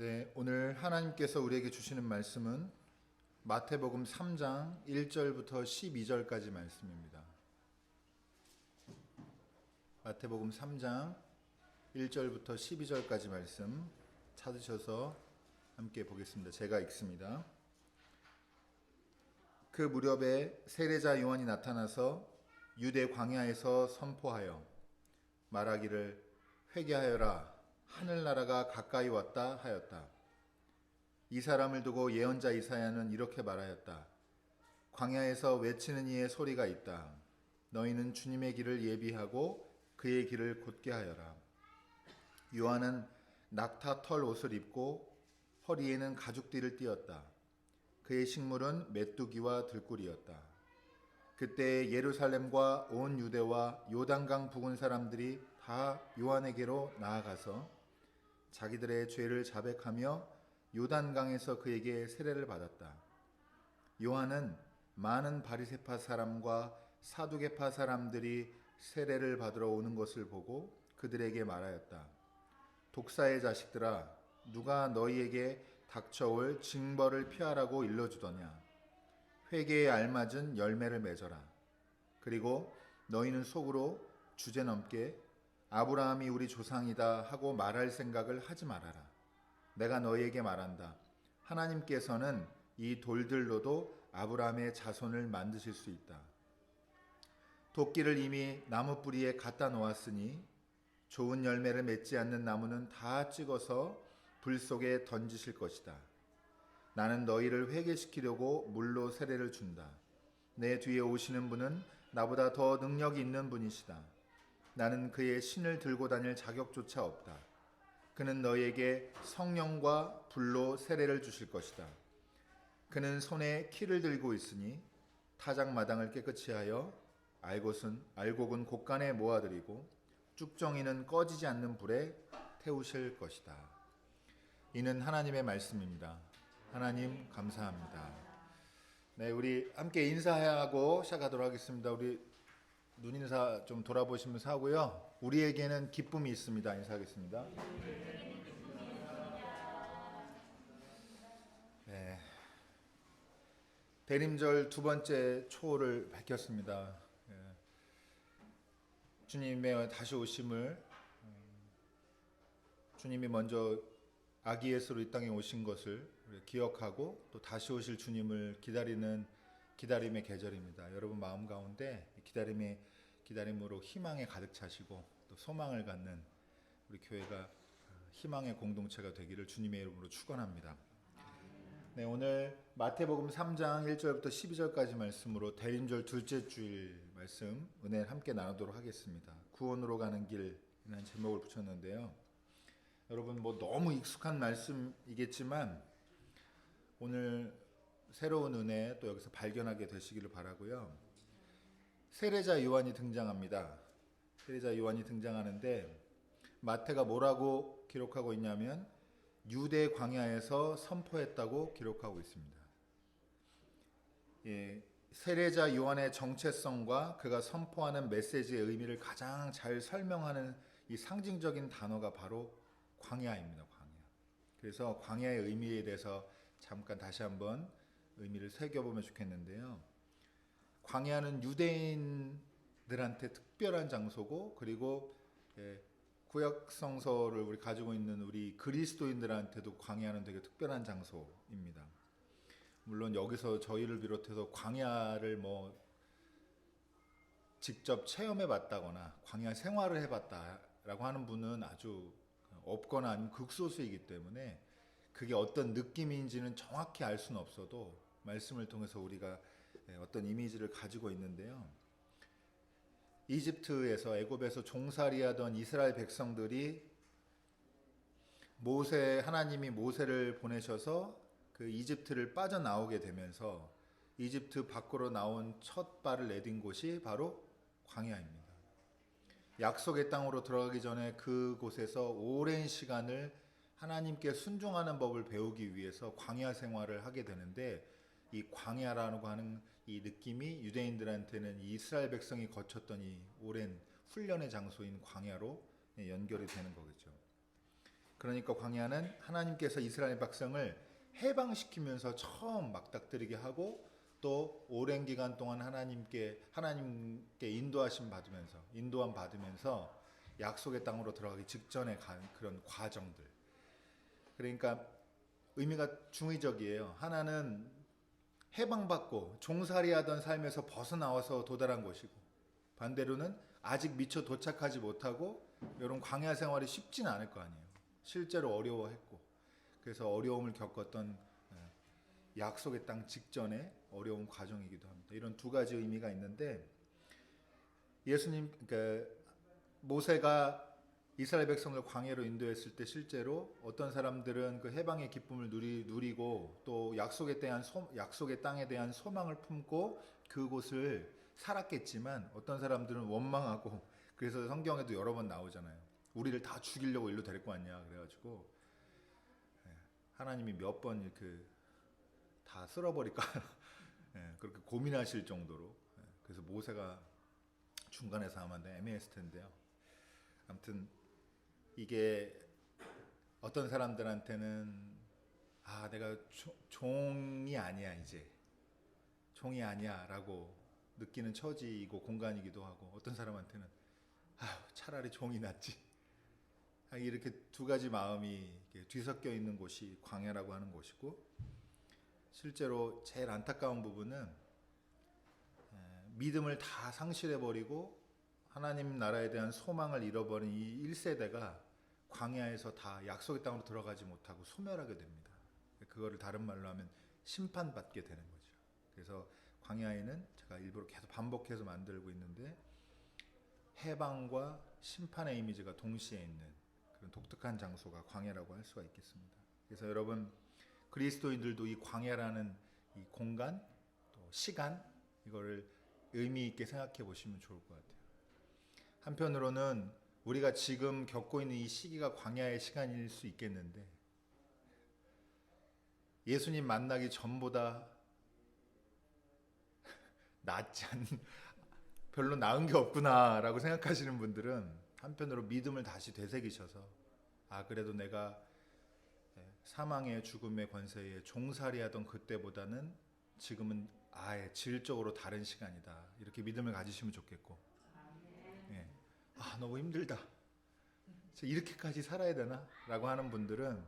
네, 오늘 하나님께서 우리에게 주시는 말씀은 마태복음 3장 1절부터 12절까지 말씀입니다. 마태복음 3장 1절부터 12절까지 말씀 찾으셔서 함께 보겠습니다. 제가 읽습니다. 그 무렵에 세례자 요한이 나타나서 유대 광야에서 선포하여 말하기를 회개하여라 하늘나라가 가까이 왔다 하였다. 이 사람을 두고 예언자 이사야는 이렇게 말하였다. 광야에서 외치는 이의 소리가 있다. 너희는 주님의 길을 예비하고 그의 길을 곧게 하여라. 요한은 낙타 털 옷을 입고 허리에는 가죽띠를 띠었다. 그의 식물은 메뚜기와 들꿀이었다. 그때 예루살렘과 온 유대와 요단강 부근 사람들이 다 요한에게로 나아가서 자기들의 죄를 자백하며 요단강에서 그에게 세례를 받았다. 요한은 많은 바리새파 사람과 사두개파 사람들이 세례를 받으러 오는 것을 보고 그들에게 말하였다. 독사의 자식들아, 누가 너희에게 닥쳐올 징벌을 피하라고 일러주더냐. 회개에 알맞은 열매를 맺어라. 그리고 너희는 속으로 주제넘게 아브라함이 우리 조상이다 하고 말할 생각을 하지 말아라. 내가 너희에게 말한다. 하나님께서는 이 돌들로도 아브라함의 자손을 만드실 수 있다. 도끼를 이미 나무 뿌리에 갖다 놓았으니 좋은 열매를 맺지 않는 나무는 다 찍어서 불 속에 던지실 것이다. 나는 너희를 회개시키려고 물로 세례를 준다. 내 뒤에 오시는 분은 나보다 더 능력이 있는 분이시다. 나는 그의 신을 들고 다닐 자격조차 없다. 그는 너희에게 성령과 불로 세례를 주실 것이다. 그는 손에 키를 들고 있으니 타작마당을 깨끗이 하여 알곡은 곳간에 모아들이고 쭉정이는 꺼지지 않는 불에 태우실 것이다. 이는 하나님의 말씀입니다. 하나님 감사합니다. 네, 우리 함께 인사하고 시작하도록 하겠습니다. 우리 눈인사 좀 돌아보시면서 하고요. 우리에게는 기쁨이 있습니다. 인사하겠습니다. 네, 대림절 두 번째 초를 밝혔습니다. 주님의 다시 오심을 주님이 먼저 아기 예수로 이 땅에 오신 것을 기억하고 또 다시 오실 주님을 기다리는 기다림의 계절입니다. 여러분 마음 가운데 기다림으로 희망에 가득 차시고 또 소망을 갖는 우리 교회가 희망의 공동체가 되기를 주님의 이름으로 축원합니다. 네, 오늘 마태복음 3장 1절부터 12절까지 말씀으로 대림절 둘째 주일 말씀 은혜를 함께 나누도록 하겠습니다. 구원으로 가는 길이라는 제목을 붙였는데요. 여러분 너무 익숙한 말씀이겠지만 오늘 새로운 은혜 또 여기서 발견하게 되시기를 바라고요. 세례자 요한이 등장합니다. 세례자 요한이 등장하는데 마태가 뭐라고 기록하고 있냐면 유대 광야에서 선포했다고 기록하고 있습니다. 세례자 요한의 정체성과 그가 선포하는 메시지의 의미를 가장 잘 설명하는 이 상징적인 단어가 바로 광야입니다. 광야. 그래서 광야의 의미에 대해서 잠깐 다시 한번 의미를 새겨보면 좋겠는데요. 광야는 유대인들한테 특별한 장소고 그리고 구약 성서를 우리 가지고 있는 우리 그리스도인들한테도 광야는 되게 특별한 장소입니다. 물론 여기서 저희를 비롯해서 광야를 직접 체험해 봤다거나 광야 생활을 해 봤다라고 하는 분은 아주 없거나 아니면 극소수이기 때문에 그게 어떤 느낌인지는 정확히 알 수는 없어도 말씀을 통해서 우리가 어떤 이미지를 가지고 있는데요. 이집트에서 애굽에서 종살이하던 이스라엘 백성들이 하나님이 모세를 보내셔서 그 이집트를 빠져나오게 되면서 이집트 밖으로 나온 첫 발을 내딘 곳이 바로 광야입니다. 약속의 땅으로 들어가기 전에 그곳에서 오랜 시간을 하나님께 순종하는 법을 배우기 위해서 광야 생활을 하게 되는데 이 광야라고 하는 이 느낌이 유대인들한테는 이스라엘 백성이 거쳤던 이 오랜 훈련의 장소인 광야로 연결이 되는 거겠죠. 그러니까 광야는 하나님께서 이스라엘 백성을 해방시키면서 처음 막닥뜨리게 하고 또 오랜 기간 동안 하나님께 인도함 받으면서 약속의 땅으로 들어가기 직전에 간 그런 과정들. 그러니까 의미가 중의적이에요. 하나는 해방받고 종살이하던 삶에서 벗어나와서 도달한 곳이고, 반대로는 아직 미처 도착하지 못하고 이런 광야 생활이 쉽진 않을 거 아니에요. 실제로 어려워했고, 그래서 어려움을 겪었던 약속의 땅 직전의 어려운 과정이기도 합니다. 이런 두 가지 의미가 있는데, 그러니까 모세가 이스라엘 백성을 광야로 인도했을 때 실제로 어떤 사람들은 그 해방의 기쁨을 누리고 또 약속의 땅에 대한 소망을 품고 그곳을 살았겠지만, 어떤 사람들은 원망하고, 그래서 성경에도 여러 번 나오잖아요. 우리를 다 죽이려고 일로 데리고 왔냐 그래가지고 하나님이 몇 번 다 쓸어버릴까 그렇게 고민하실 정도로. 그래서 모세가 중간에서 하면 애매했을 텐데요. 아무튼 이게 어떤 사람들한테는 내가 종이 아니야, 이제 종이 아니야 라고 느끼는 처지이고 공간이기도 하고, 어떤 사람한테는 차라리 종이 낫지, 이렇게 두 가지 마음이 뒤섞여 있는 곳이 광야라고 하는 곳이고, 실제로 제일 안타까운 부분은 믿음을 다 상실해버리고 하나님 나라에 대한 소망을 잃어버린 이 1세대가 광야에서 다 약속의 땅으로 들어가지 못하고 소멸하게 됩니다. 그거를 다른 말로 하면 심판받게 되는 거죠. 그래서 광야에는 제가 일부러 계속 반복해서 만들고 있는데, 해방과 심판의 이미지가 동시에 있는 그런 독특한 장소가 광야라고 할 수가 있겠습니다. 그래서 여러분, 그리스도인들도 이 광야라는 이 공간, 또 시간, 이거를 의미 있게 생각해 보시면 좋을 것 같아요. 한편으로는 우리가 지금 겪고 있는 이 시기가 광야의 시간일 수 있겠는데, 예수님 만나기 전보다 별로 나은 게 없구나라고 생각하시는 분들은 한편으로 믿음을 다시 되새기셔서, 그래도 내가 사망의 죽음의 권세에 종살이하던 그때보다는 지금은 아예 질적으로 다른 시간이다, 이렇게 믿음을 가지시면 좋겠고, 너무 힘들다, 이렇게까지 살아야 되나? 라고 하는 분들은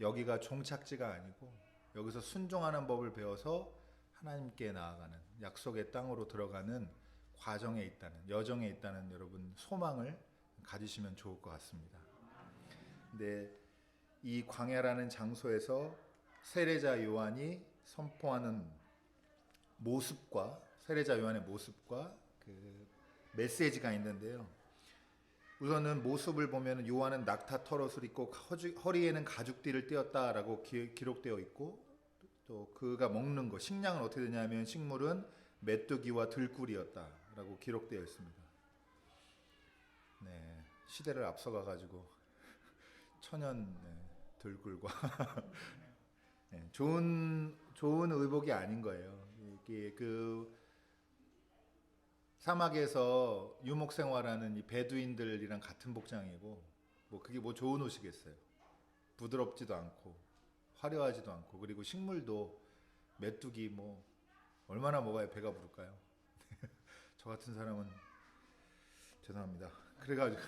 여기가 종착지가 아니고 여기서 순종하는 법을 배워서 하나님께 나아가는, 약속의 땅으로 들어가는 과정에 있다는, 여정에 있다는 여러분 소망을 가지시면 좋을 것 같습니다. 근데 이 광야라는 장소에서 세례자 요한이 선포하는 세례자 요한의 모습과 그 메시지가 있는데요. 우선은 모습을 보면 요한은 낙타 털옷을 입고 허리에는 가죽띠를 띄었다라고 기록되어 있고, 또 그가 먹는 거, 식량은 어떻게 되냐면 식물은 메뚜기와 들꿀이었다라고 기록되어 있습니다. 시대를 앞서가가지고 천연 들꿀과 좋은 의복이 아닌 거예요. 이게 사막에서 유목 생활하는 이 베두인들이랑 같은 복장이고, 그게 좋은 옷이겠어요. 부드럽지도 않고 화려하지도 않고, 그리고 식물도 메뚜기 얼마나 먹어야 배가 부를까요? 저 같은 사람은 죄송합니다. 그래가지고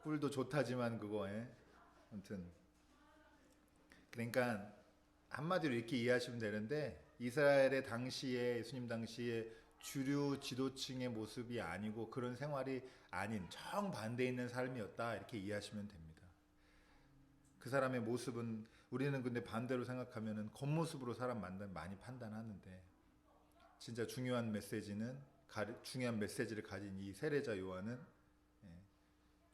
꿀도 좋다지만 그거에 아무튼, 그러니까 한마디로 이렇게 이해하시면 되는데, 이스라엘의 당시에, 예수님 당시에 주류 지도층의 모습이 아니고 그런 생활이 아닌 정반대에 있는 삶이었다, 이렇게 이해하시면 됩니다. 그 사람의 모습은, 우리는 근데 반대로 생각하면 겉모습으로 사람 많이 판단하는데, 진짜 중요한 메시지를 가진 이 세례자 요한은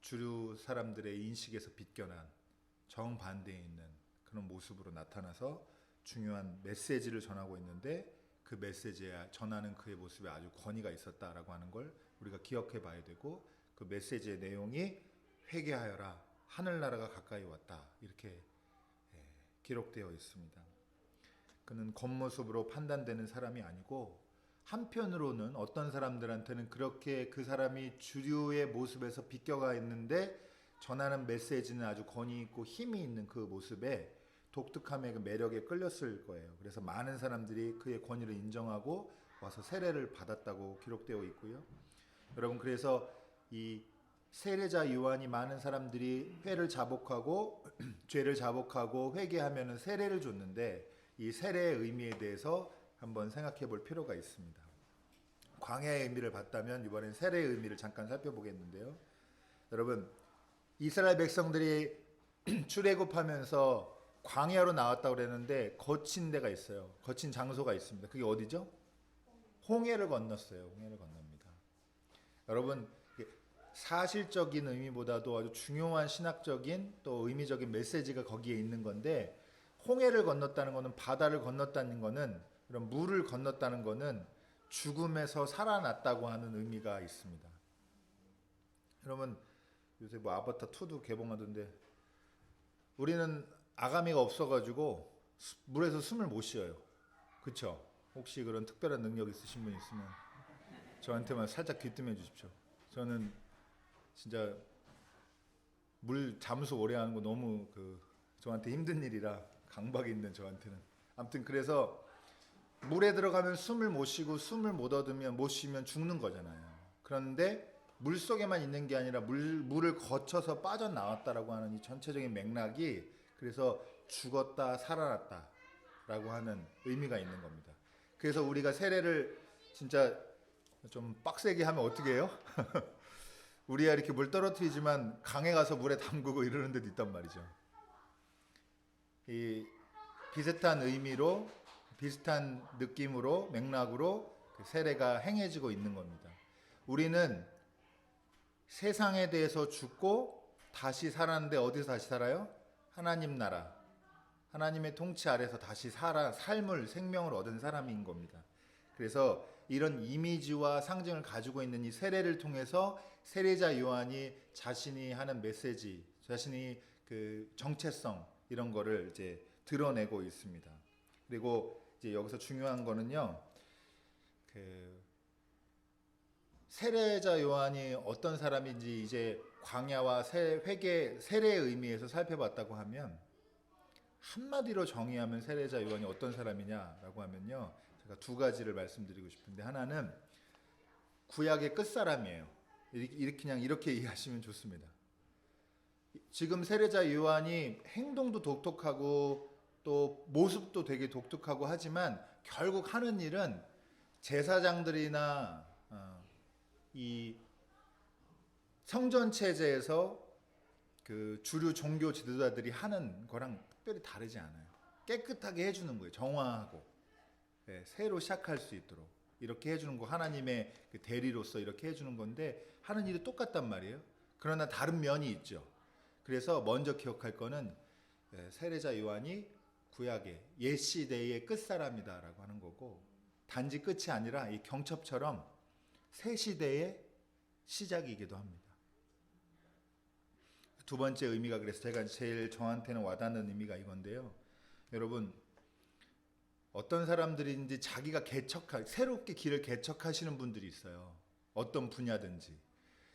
주류 사람들의 인식에서 비껴난 정반대에 있는 그런 모습으로 나타나서 중요한 메시지를 전하고 있는데, 그 메시지에 전하는 그의 모습에 아주 권위가 있었다라고 하는 걸 우리가 기억해 봐야 되고, 그 메시지의 내용이 회개하여라, 하늘나라가 가까이 왔다, 이렇게 기록되어 있습니다. 그는 겉모습으로 판단되는 사람이 아니고, 한편으로는 어떤 사람들한테는 그렇게 그 사람이 주류의 모습에서 비껴가 있는데 전하는 메시지는 아주 권위 있고 힘이 있는 그 모습에 독특함의 그 매력에 끌렸을 거예요. 그래서 많은 사람들이 그의 권위를 인정하고 와서 세례를 받았다고 기록되어 있고요. 여러분, 그래서 이 세례자 요한이 많은 사람들이 회를 자복하고 죄를 자복하고 회개하면 세례를 줬는데, 이 세례의 의미에 대해서 한번 생각해 볼 필요가 있습니다. 광야의 의미를 봤다면 이번엔 세례의 의미를 잠깐 살펴보겠는데요. 여러분, 이스라엘 백성들이 출애굽하면서 광야로 나왔다고 그랬는데 거친 데가 있어요. 거친 장소가 있습니다. 그게 어디죠? 홍해를 건넜어요. 홍해를 건넙니다. 여러분, 사실적인 의미보다도 아주 중요한 신학적인 또 의미적인 메시지가 거기에 있는 건데, 홍해를 건넜다는 것은, 바다를 건넜다는 것은, 이런 물을 건넜다는 것은 죽음에서 살아났다고 하는 의미가 있습니다. 여러분, 요새 뭐 아바타 2도 개봉하던데, 우리는 아가미가 없어가지고 물에서 숨을 못 쉬어요. 그쵸? 혹시 그런 특별한 능력 있으신 분 있으면 저한테만 살짝 귀뜸해 주십시오. 저는 진짜 물 잠수 오래 하는 거 너무 저한테 힘든 일이라, 강박이 있는 저한테는. 아무튼 그래서 물에 들어가면 숨을 못 쉬고 숨을 못 얻으면, 못 쉬면 죽는 거잖아요. 그런데 물 속에만 있는 게 아니라 물을 거쳐서 빠져나왔다라고 하는 이 전체적인 맥락이, 그래서 죽었다 살아났다 라고 하는 의미가 있는 겁니다. 그래서 우리가 세례를 진짜 좀 빡세게 하면 어떻게 해요? 우리야 이렇게 물 떨어뜨리지만 강에 가서 물에 담그고 이러는 데도 있단 말이죠. 이 비슷한 의미로, 비슷한 느낌으로, 맥락으로 세례가 행해지고 있는 겁니다. 우리는 세상에 대해서 죽고 다시 살았는데, 어디서 다시 살아요? 하나님 나라, 하나님의 통치 아래서 다시 삶을, 생명을 얻은 사람인 겁니다. 그래서 이런 이미지와 상징을 가지고 있는 이 세례를 통해서 세례자 요한이 자신이 하는 메시지, 자신이 그 정체성, 이런 거를 이제 드러내고 있습니다. 그리고 이제 여기서 중요한 거는요, 세례자 요한이 어떤 사람인지 이제 광야와 세례의 의미에서 살펴봤다고 하면, 한마디로 정의하면 세례자 요한이 어떤 사람이냐라고 하면요, 제가 두 가지를 말씀드리고 싶은데, 하나는 구약의 끝사람이에요. 그냥 이렇게 이해하시면 좋습니다. 지금 세례자 요한이 행동도 독특하고 또 모습도 되게 독특하고 하지만, 결국 하는 일은 제사장들이나 이 성전 체제에서 그 주류 종교 지도자들이 하는 거랑 특별히 다르지 않아요. 깨끗하게 해주는 거예요. 정화하고, 새로 시작할 수 있도록 이렇게 해주는 거, 하나님의 그 대리로서 이렇게 해주는 건데, 하는 일이 똑같단 말이에요. 그러나 다른 면이 있죠. 그래서 먼저 기억할 거는 세례자 요한이 구약의 옛 시대의 끝사람이다라고 하는 거고, 단지 끝이 아니라 이 경첩처럼 새 시대의 시작이기도 합니다. 두 번째 의미가, 그래서 제가 제일 저한테는 와닿는 의미가 이건데요. 여러분, 어떤 사람들인지 자기가 새롭게 길을 개척하시는 분들이 있어요. 어떤 분야든지.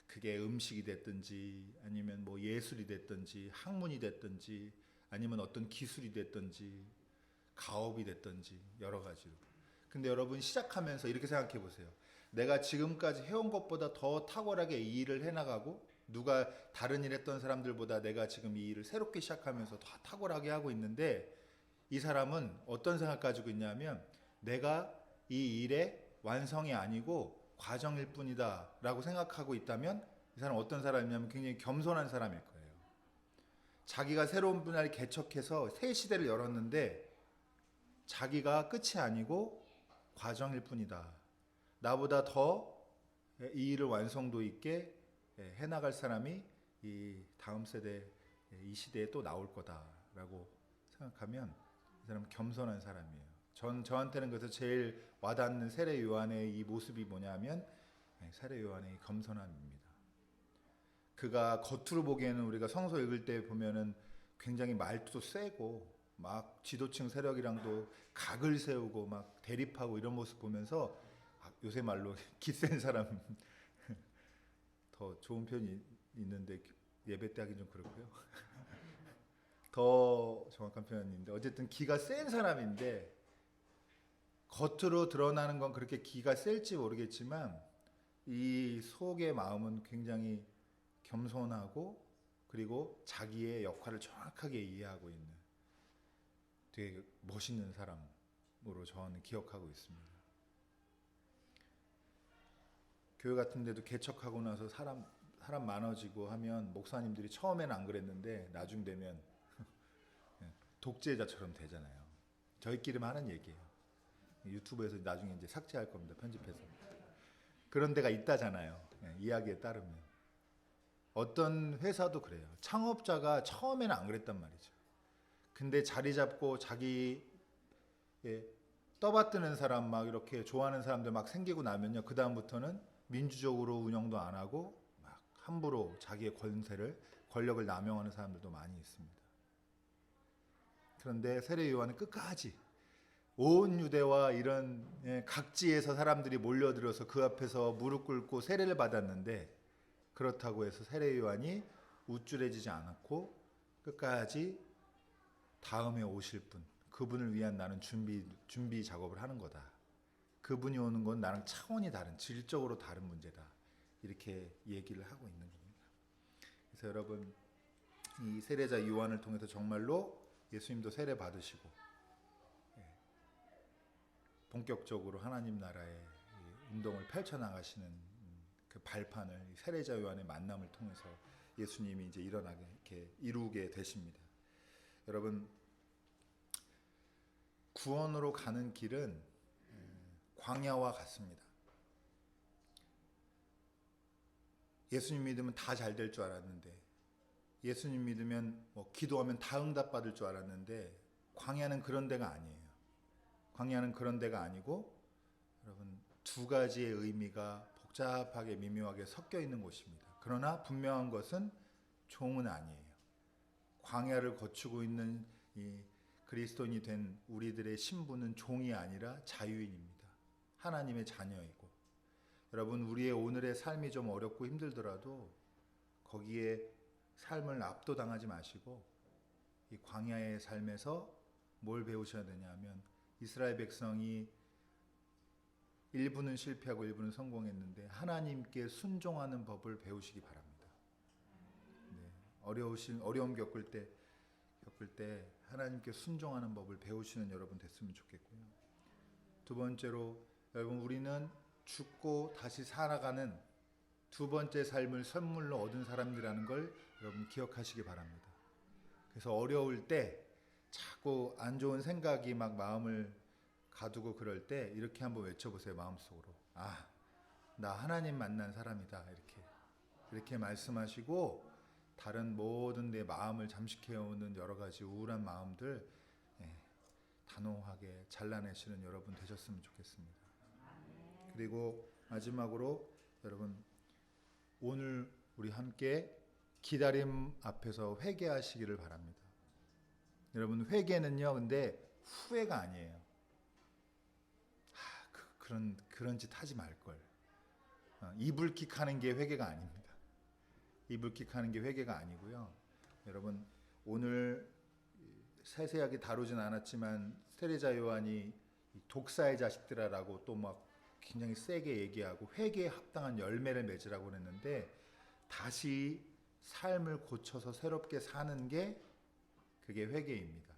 그게 음식이 됐든지, 아니면 뭐 예술이 됐든지, 학문이 됐든지, 아니면 어떤 기술이 됐든지, 가업이 됐든지, 여러 가지로. 근데 여러분, 시작하면서 이렇게 생각해 보세요. 내가 지금까지 해온 것보다 더 탁월하게 이 일을 해나가고, 누가 다른 일 했던 사람들보다 내가 지금 이 일을 새롭게 시작하면서 더 탁월하게 하고 있는데, 이 사람은 어떤 생각 가지고 있냐면, 내가 이 일의 완성이 아니고 과정일 뿐이다 라고 생각하고 있다면, 이 사람은 어떤 사람이냐면 굉장히 겸손한 사람일 거예요. 자기가 새로운 분야를 개척해서 새 시대를 열었는데, 자기가 끝이 아니고 과정일 뿐이다. 나보다 더 이 일을 완성도 있게 해나갈 사람이 이 다음 세대, 이 시대에 또 나올 거다라고 생각하면, 이 사람은 겸손한 사람이에요. 저한테는 그래서 제일 와닿는 세례 요한의 이 모습이 뭐냐면, 세례 요한의 겸손함입니다. 그가 겉으로 보기에는, 우리가 성서 읽을 때 보면은 굉장히 말투도 세고 막 지도층 세력이랑도 각을 세우고 막 대립하고 이런 모습 보면서, 요새 말로 기센 사람, 더 좋은 표현이 있는데 예배 때 하긴 좀 그렇고요. 더 정확한 표현인데 어쨌든 기가 센 사람인데 겉으로 드러나는 건 그렇게 기가 셀지 모르겠지만 이 속의 마음은 굉장히 겸손하고 그리고 자기의 역할을 정확하게 이해하고 있는 되게 멋있는 사람으로 저는 기억하고 있습니다. 교회 같은 데도 개척하고 나서 사람 많아지고 하면 목사님들이 처음에는 안 그랬는데 나중 되면 독재자처럼 되잖아요. 저희끼리만 하는 얘기예요. 유튜브에서 나중에 이제 삭제할 겁니다. 편집해서. 그런 데가 있다잖아요. 이야기에 따르면. 어떤 회사도 그래요. 창업자가 처음에는 안 그랬단 말이죠. 근데 자리 잡고 자기 떠받드는 사람 막 이렇게 좋아하는 사람들 막 생기고 나면요. 그 다음부터는 민주적으로 운영도 안 하고 막 함부로 자기의 권력을 남용하는 사람들도 많이 있습니다. 그런데 세례 요한은 끝까지 온 유대와 이런 각지에서 사람들이 몰려들어서 그 앞에서 무릎 꿇고 세례를 받았는데 그렇다고 해서 세례 요한이 우쭐해지지 않았고 끝까지 다음에 오실 분, 그분을 위한 나는 준비 작업을 하는 거다. 그분이 오는 건 나랑 차원이 다른, 질적으로 다른 문제다. 이렇게 얘기를 하고 있는 겁니다. 그래서 여러분, 이 세례자 요한을 통해서 정말로 예수님도 세례 받으시고 본격적으로 하나님 나라의 운동을 펼쳐나가시는 그 발판을 세례자 요한의 만남을 통해서 예수님이 이제 일어나게 이렇게 이루게 되십니다. 여러분, 구원으로 가는 길은 광야와 같습니다. 예수님 믿으면 다 잘 될 줄 알았는데, 예수님 믿으면 뭐 기도하면 다 응답받을 줄 알았는데, 광야는 그런 데가 아니에요. 광야는 그런 데가 아니고, 여러분, 두 가지의 의미가 복잡하게 미묘하게 섞여 있는 곳입니다. 그러나 분명한 것은 종은 아니에요. 광야를 거치고 있는 이 그리스도인이 된 우리들의 신분은 종이 아니라 자유인입니다. 하나님의 자녀이고, 여러분, 우리의 오늘의 삶이 좀 어렵고 힘들더라도 거기에 삶을 압도당하지 마시고 이 광야의 삶에서 뭘 배우셔야 되냐면, 이스라엘 백성이 일부는 실패하고 일부는 성공했는데 하나님께 순종하는 법을 배우시기 바랍니다. 어려움 겪을 때 하나님께 순종하는 법을 배우시는 여러분 됐으면 좋겠고요. 두 번째로, 여러분, 우리는 죽고 다시 살아가는 두 번째 삶을 선물로 얻은 사람들이라는 걸 여러분 기억하시기 바랍니다. 그래서 어려울 때 자꾸 안 좋은 생각이 막 마음을 가두고 그럴 때 이렇게 한번 외쳐보세요. 마음속으로. 아, 나 하나님 만난 사람이다. 이렇게 말씀하시고 다른 모든 내 마음을 잠식해오는 여러 가지 우울한 마음들 단호하게 잘라내시는 여러분 되셨으면 좋겠습니다. 그리고 마지막으로 여러분, 오늘 우리 함께 기다림 앞에서 회개하시기를 바랍니다. 여러분, 회개는요, 근데 후회가 아니에요. 그런 짓 하지 말걸. 이불킥하는 게 회개가 아닙니다. 이불킥하는 게 회개가 아니고요. 여러분, 오늘 세세하게 다루진 않았지만 세례자 요한이 독사의 자식들아라고 또 막 굉장히 세게 얘기하고 회개에 합당한 열매를 맺으라고 그랬는데, 다시 삶을 고쳐서 새롭게 사는 게 그게 회개입니다.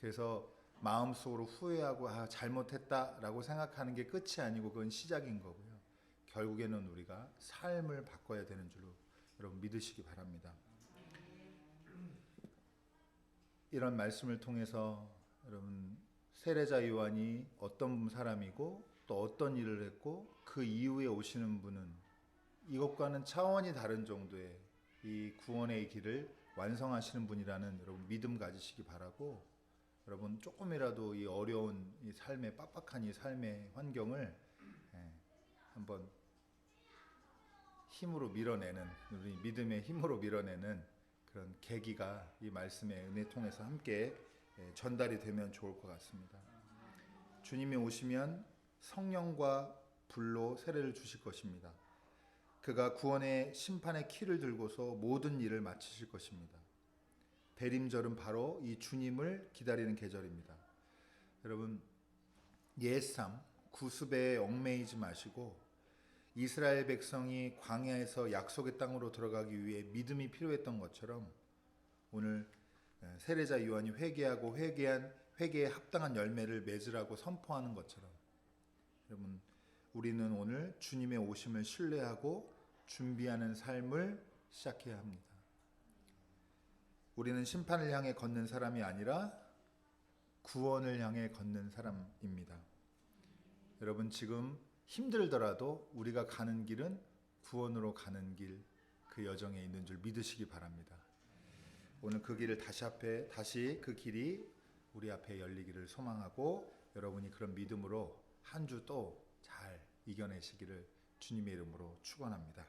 그래서 마음속으로 후회하고 잘못했다라고 생각하는 게 끝이 아니고 그건 시작인 거고요. 결국에는 우리가 삶을 바꿔야 되는 줄로 여러분 믿으시기 바랍니다. 이런 말씀을 통해서 여러분, 세례자 요한이 어떤 사람이고 또 어떤 일을 했고 그 이후에 오시는 분은 이것과는 차원이 다른 정도의 이 구원의 길을 완성하시는 분이라는 여러분 믿음 가지시기 바라고, 여러분 조금이라도 이 어려운 이 삶의 빡빡한 이 삶의 환경을 한번 힘으로 밀어내는, 우리 믿음의 힘으로 밀어내는 그런 계기가 이 말씀의 은혜 통해서 함께 전달이 되면 좋을 것 같습니다. 주님이 오시면 성령과 불로 세례를 주실 것입니다. 그가 구원의 심판의 키를 들고서 모든 일을 마치실 것입니다. 대림절은 바로 이 주님을 기다리는 계절입니다. 여러분, 옛삶, 구습에 얽매이지 마시고 이스라엘 백성이 광야에서 약속의 땅으로 들어가기 위해 믿음이 필요했던 것처럼 오늘 세례자 요한이 회개하고 회개에 합당한 열매를 맺으라고 선포하는 것처럼 여러분, 우리는 오늘 주님의 오심을 신뢰하고 준비하는 삶을 시작해야 합니다. 우리는 심판을 향해 걷는 사람이 아니라 구원을 향해 걷는 사람입니다. 여러분, 지금 힘들더라도 우리가 가는 길은 구원으로 가는 길, 그 여정에 있는 줄 믿으시기 바랍니다. 오늘 그 길을 다시 그 길이 우리 앞에 열리기를 소망하고 여러분이 그런 믿음으로 한 주 또 잘 이겨내시기를 주님의 이름으로 축원합니다.